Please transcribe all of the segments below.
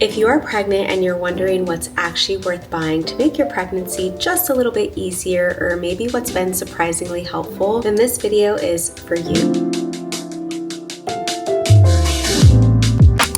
If you are pregnant and you're wondering what's actually worth buying to make your pregnancy just a little bit easier, or maybe what's been surprisingly helpful, then this video is for you.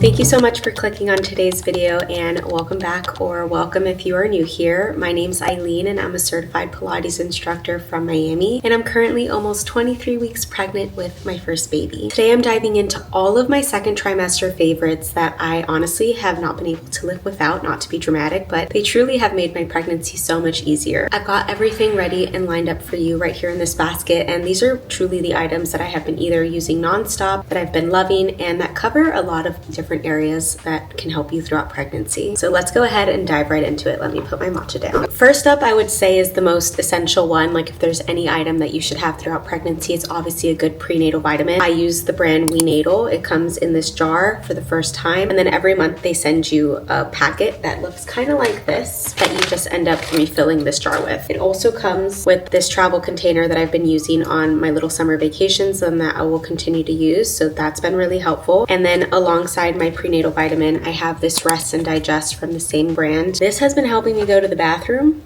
Thank you so much for clicking on today's video, and welcome back, or welcome if you are new here. My name's Eileen and I'm a certified Pilates instructor from Miami, and I'm currently almost 23 weeks pregnant with my first baby. Today I'm diving into all of my second trimester favorites that I honestly have not been able to live without, not to be dramatic, but they truly have made my pregnancy so much easier. I've got everything ready and lined up for you right here in this basket, and these are truly the items that I have been either using nonstop, that I've been loving, and that cover a lot of different areas that can help you throughout pregnancy. So let's go ahead and dive right into it. Let me put my matcha down. First up, I would say is the most essential one. Like if there's any item that you should have throughout pregnancy, it's obviously a good prenatal vitamin. I use the brand Prenatal. It comes in this jar for the first time, and then every month they send you a packet that looks kind of like this that you just end up refilling this jar with. It also comes with this travel container that I've been using on my little summer vacations and that I will continue to use, so that's been really helpful. And then alongside my prenatal vitamin, I have this Rest and Digest from the same brand. This has been helping me go to the bathroom.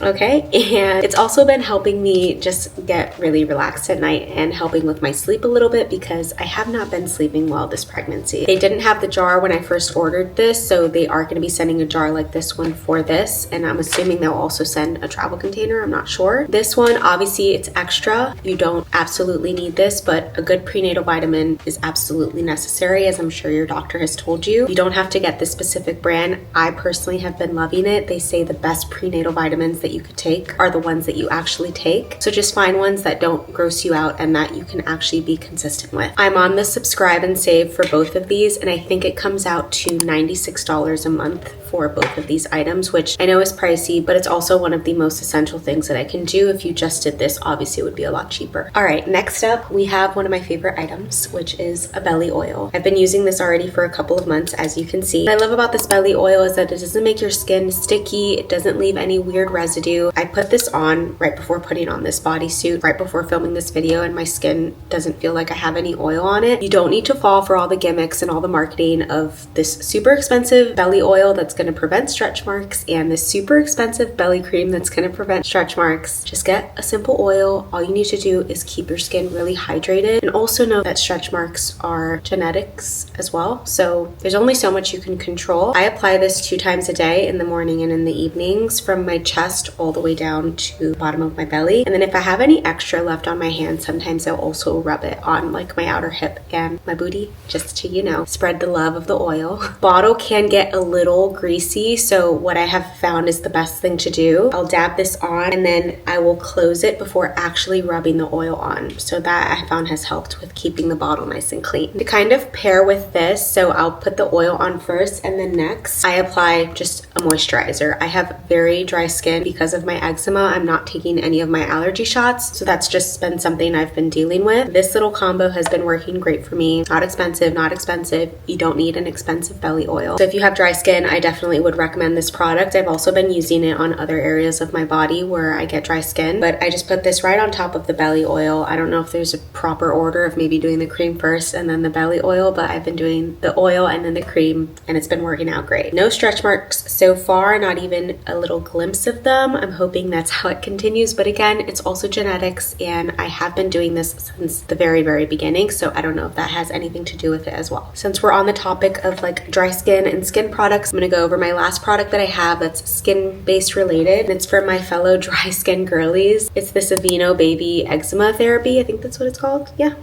Okay, and it's also been helping me just get really relaxed at night and helping with my sleep a little bit because I have not been sleeping well this pregnancy. They didn't have the jar when I first ordered this, so they are going to be sending a jar like this one for this, and I'm assuming they'll also send a travel container. I'm not sure. This one, obviously it's extra. You don't absolutely need this, but a good prenatal vitamin is absolutely necessary, as I'm sure your doctor has told you. You don't have to get this specific brand. I personally have been loving it. They say the best prenatal vitamins that you could take are the ones that you actually take. So just find ones that don't gross you out and that you can actually be consistent with. I'm on the subscribe and save for both of these, and I think it comes out to $96 a month for both of these items, which I know is pricey, but it's also one of the most essential things that I can do. If you just did this, obviously it would be a lot cheaper. All right, next up, we have one of my favorite items, which is a belly oil. I've been using this already for a couple of months, as you can see. What I love about this belly oil is that it doesn't make your skin sticky. It doesn't leave any weird residue. I put this on right before putting on this bodysuit, right before filming this video, and my skin doesn't feel like I have any oil on it. You don't need to fall for all the gimmicks and all the marketing of this super expensive belly oil that's going to prevent stretch marks and this super expensive belly cream that's going to prevent stretch marks. Just get a simple oil. All you need to do is keep your skin really hydrated, and also know that stretch marks are genetics as well. So there's only so much you can control. I apply this 2 times a day, in the morning and in the evenings, from my chest all the way down to the bottom of my belly. And then if I have any extra left on my hand, sometimes I'll also rub it on like my outer hip and my booty, just to, you know, spread the love of the oil. Bottle can get a little greasy, so what I have found is the best thing to do. I'll dab this on and then I will close it before actually rubbing the oil on. So that I found has helped with keeping the bottle nice and clean. To kind of pair with this, so I'll put the oil on first, and then next I apply just a moisturizer. I have very dry skin because of my eczema. I'm not taking any of my allergy shots, so that's just been something I've been dealing with. This little combo has been working great for me. Not expensive, not expensive. You don't need an expensive belly oil. So if you have dry skin, I definitely would recommend this product. I've also been using it on other areas of my body where I get dry skin, but I just put this right on top of the belly oil. I don't know if there's a proper order of maybe doing the cream first and then the belly oil, but I've been doing the oil and then the cream, and it's been working out great. No stretch marks so far, not even a little glimpse of them. I'm hoping that's how it continues, but again, it's also genetics, and I have been doing this since the very beginning, so I don't know if that has anything to do with it as well. Since we're on the topic of like dry skin and skin products, I'm gonna go over my last product that I have that's skin based related, and it's for my fellow dry skin girlies. It's this Aveeno Baby Eczema Therapy. I think that's what it's called. Yeah,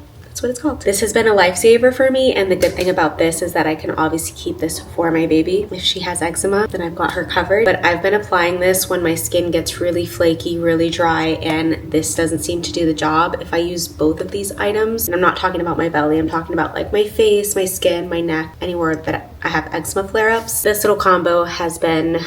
what it's called. This has been a lifesaver for me, and the good thing about this is that I can obviously keep this for my baby. If she has eczema, then I've got her covered. But I've been applying this when my skin gets really flaky, really dry, and this doesn't seem to do the job. If I use both of these items, and I'm not talking about my belly, I'm talking about like my face, my skin, my neck, anywhere that I have eczema flare-ups. This little combo has been,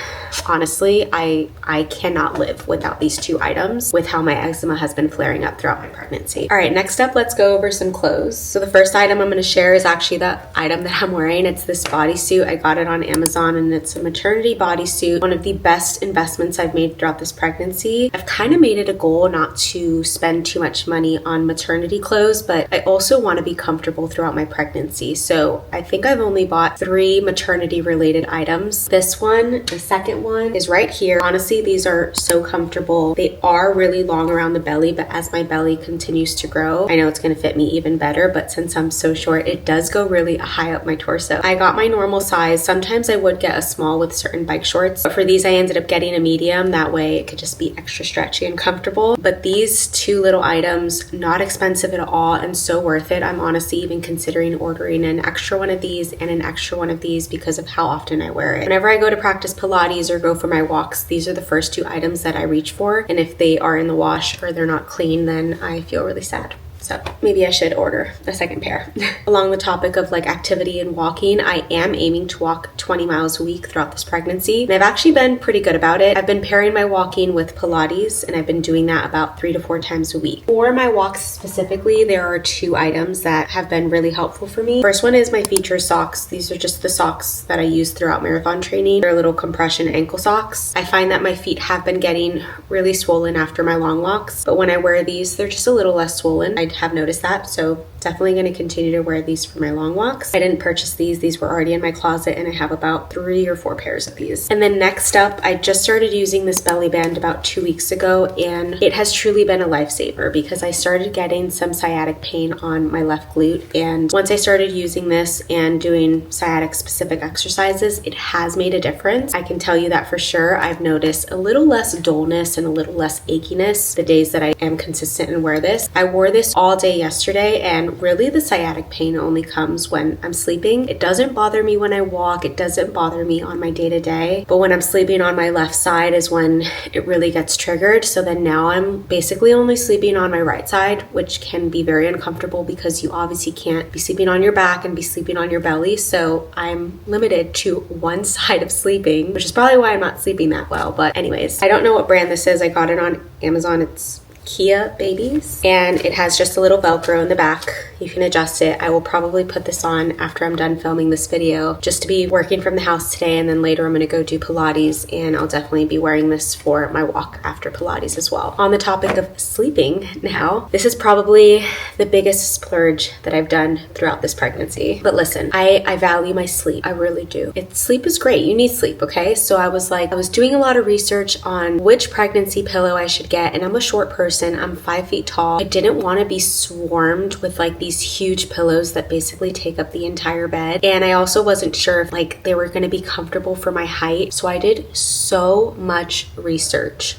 honestly, I cannot live without these 2 items with how my eczema has been flaring up throughout my pregnancy. All right, next up, let's go over some clothes. So the first item I'm going to share is actually the item that I'm wearing. It's this bodysuit. I got it on Amazon, and it's a maternity bodysuit. One of the best investments I've made throughout this pregnancy. I've kind of made it a goal not to spend too much money on maternity clothes, but I also want to be comfortable throughout my pregnancy. So I think I've only bought 3 3 maternity related items. This one, the second one, is right here. Honestly, these are so comfortable. They are really long around the belly, but as my belly continues to grow, I know it's going to fit me even better, but since I'm so short, it does go really high up my torso. I got my normal size. Sometimes I would get a small with certain bike shorts, but for these I ended up getting a medium. That way it could just be extra stretchy and comfortable. But these 2 little items, not expensive at all and so worth it. I'm honestly even considering ordering an extra one of these and an extra one of these because of how often I wear it. Whenever I go to practice Pilates or go for my walks, these are the first 2 items that I reach for, and if they are in the wash or they're not clean, then I feel really sad. So maybe I should order a second pair. Along the topic of like activity and walking, I am aiming to walk 20 miles a week throughout this pregnancy. And I've actually been pretty good about it. I've been pairing my walking with Pilates, and I've been doing that about 3 to 4 times a week. For my walks specifically, there are 2 items that have been really helpful for me. First one is my feature socks. These are just the socks that I use throughout marathon training. They're little compression ankle socks. I find that my feet have been getting really swollen after my long walks, but when I wear these, they're just a little less swollen. I have noticed that, so definitely going to continue to wear these for my long walks. I didn't purchase these were already in my closet, and I have about 3 or 4 pairs of these. And then next up, I just started using this belly band about 2 weeks ago, and it has truly been a lifesaver because I started getting some sciatic pain on my left glute, and once I started using this and doing sciatic specific exercises, it has made a difference. I can tell you that for sure. I've noticed a little less dullness and a little less achiness the days that I am consistent and wear this. I wore this all day yesterday, and really the sciatic pain only comes when I'm sleeping. It doesn't bother me when I walk. It doesn't bother me on my day-to-day, but when I'm sleeping on my left side is when it really gets triggered. So then now I'm basically only sleeping on my right side, which can be very uncomfortable because you obviously can't be sleeping on your back and be sleeping on your belly. So I'm limited to one side of sleeping, which is probably why I'm not sleeping that well. But anyways, I don't know what brand this is. I got it on Amazon. It's Kia Babies, and it has just a little Velcro in the back. You can adjust it. I will probably put this on after I'm done filming this video just to be working from the house today, and then later I'm going to go do Pilates, and I'll definitely be wearing this for my walk after Pilates as well. On the topic of sleeping now, this is probably the biggest splurge that I've done throughout this pregnancy. But listen, I value my sleep. I really do. Sleep is great. You need sleep, okay? So I was doing a lot of research on which pregnancy pillow I should get, and I'm a short person. I'm 5 feet tall. I didn't want to be swarmed with like these huge pillows that basically take up the entire bed. And I also wasn't sure if like they were going to be comfortable for my height. So I did so much research.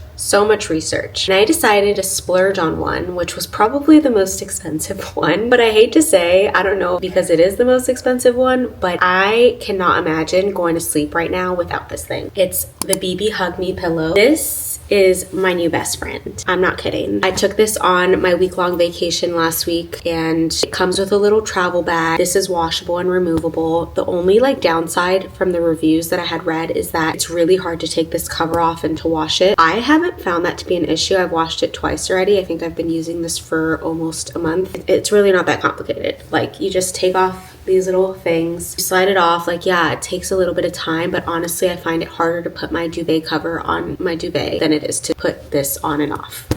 And I decided to splurge on one, which was probably the most expensive one. But I hate to say, I don't know because it is the most expensive one, but I cannot imagine going to sleep right now without this thing. It's the BB Hug Me pillow. This is my new best friend. I'm not kidding. I took this on my week-long vacation last week, and it comes with a little travel bag. This is washable and removable. The only like downside from the reviews that I had read is that it's really hard to take this cover off and to wash it. I haven't found that to be an issue. I've washed it twice already. I think I've been using this for almost a month. It's really not that complicated. Like, you just take off these little things, you slide it off. Like, yeah, it takes a little bit of time, but honestly I find it harder to put my duvet cover on my duvet than it is to put this on and off.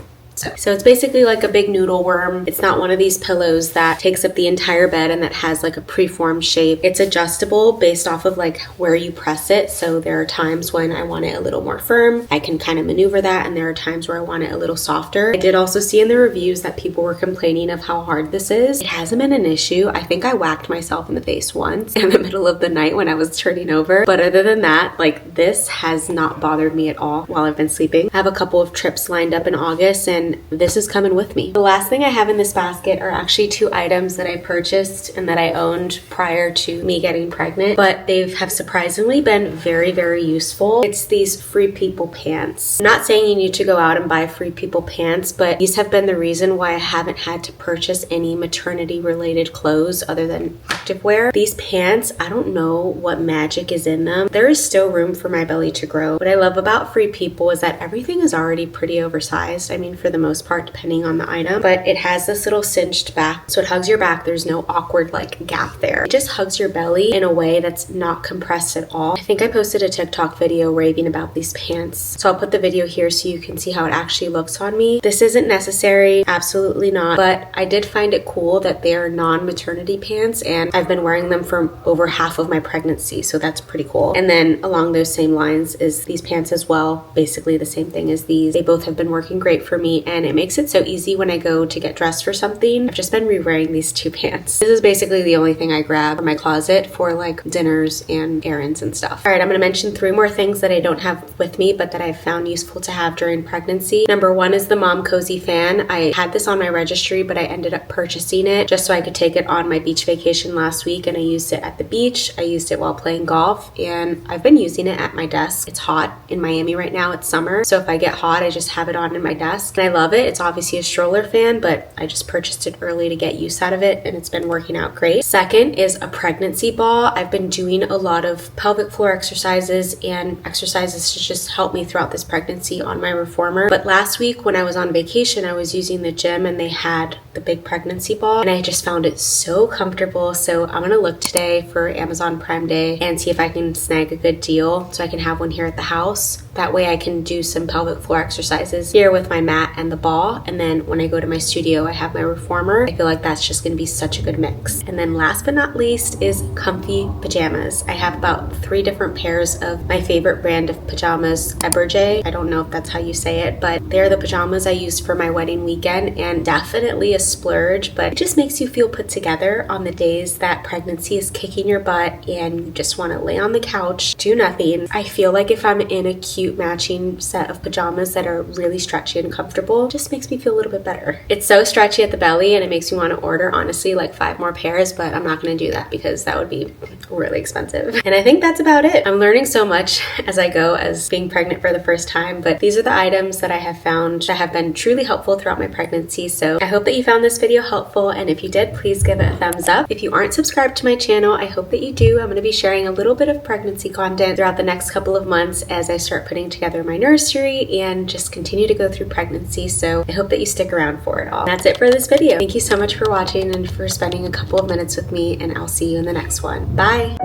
So it's basically like a big noodle worm. It's not one of these pillows that takes up the entire bed and that has like a preformed shape. It's adjustable based off of like where you press it. So there are times when I want it a little more firm. I can kind of maneuver that, and there are times where I want it a little softer. I did also see in the reviews that people were complaining of how hard this is. It hasn't been an issue. I think I whacked myself in the face once in the middle of the night when I was turning over. But other than that, like, this has not bothered me at all while I've been sleeping. I have a couple of trips lined up in August, and this is coming with me. The last thing I have in this basket are actually 2 items that I purchased and that I owned prior to me getting pregnant, but they have surprisingly been very, very useful. It's these Free People pants. I'm not saying you need to go out and buy Free People pants, but these have been the reason why I haven't had to purchase any maternity related clothes other than activewear. These pants, I don't know what magic is in them. There is still room for my belly to grow. What I love about Free People is that everything is already pretty oversized. I mean, for the most part, depending on the item. But it has this little cinched back, so it hugs your back. There's no awkward like gap there. It just hugs your belly in a way that's not compressed at all. I think I posted a TikTok video raving about these pants, so I'll put the video here so you can see how it actually looks on me. This isn't necessary, absolutely not, but I did find it cool that they are non-maternity pants, and I've been wearing them for over half of my pregnancy, so that's pretty cool. And then along those same lines is these pants as well, basically the same thing as these. They both have been working great for me, and it makes it so easy when I go to get dressed for something. I've just been re-wearing these two pants. This is basically the only thing I grab from my closet for like dinners and errands and stuff. All right, I'm gonna mention 3 more things that I don't have with me but that I've found useful to have during pregnancy. Number 1 is the Mom Cozy fan. I had this on my registry, but I ended up purchasing it just so I could take it on my beach vacation last week, and I used it at the beach. I used it while playing golf, and I've been using it at my desk. It's hot in Miami right now, it's summer, so if I get hot I just have it on in my desk, and I love it. It's obviously a stroller fan, but I just purchased it early to get use out of it, and it's been working out great. Second is a pregnancy ball. I've been doing a lot of pelvic floor exercises and exercises to just help me throughout this pregnancy on my reformer, but last week when I was on vacation I was using the gym and they had the big pregnancy ball, and I just found it so comfortable. So I'm gonna look today for Amazon Prime Day and see if I can snag a good deal so I can have one here at the house. That way I can do some pelvic floor exercises here with my mat and the ball, and then when I go to my studio I have my reformer. I feel like that's just gonna be such a good mix. And then last but not least is comfy pajamas. I have about 3 different pairs of my favorite brand of pajamas, Eberjey. I don't know if that's how you say it, but they're the pajamas I used for my wedding weekend, and definitely a splurge, but it just makes you feel put together on the days that pregnancy is kicking your butt and you just want to lay on the couch, do nothing. I feel like if I'm in a cute matching set of pajamas that are really stretchy and comfortable, it just makes me feel a little bit better. It's so stretchy at the belly and it makes me want to order, honestly, like 5 more pairs, but I'm not going to do that because that would be really expensive. And I think that's about it. I'm learning so much as I go as being pregnant for the first time, but these are the items that I have found that have been truly helpful throughout my pregnancy. So I hope that you found this video helpful, and if you did, please give it a thumbs up. If you aren't subscribed to my channel, I hope that you do. I'm going to be sharing a little bit of pregnancy content throughout the next couple of months as I start putting together my nursery and just continue to go through pregnancy. So I hope that you stick around for it all. That's it for this video. Thank you so much for watching and for spending a couple of minutes with me, and I'll see you in the next one. Bye!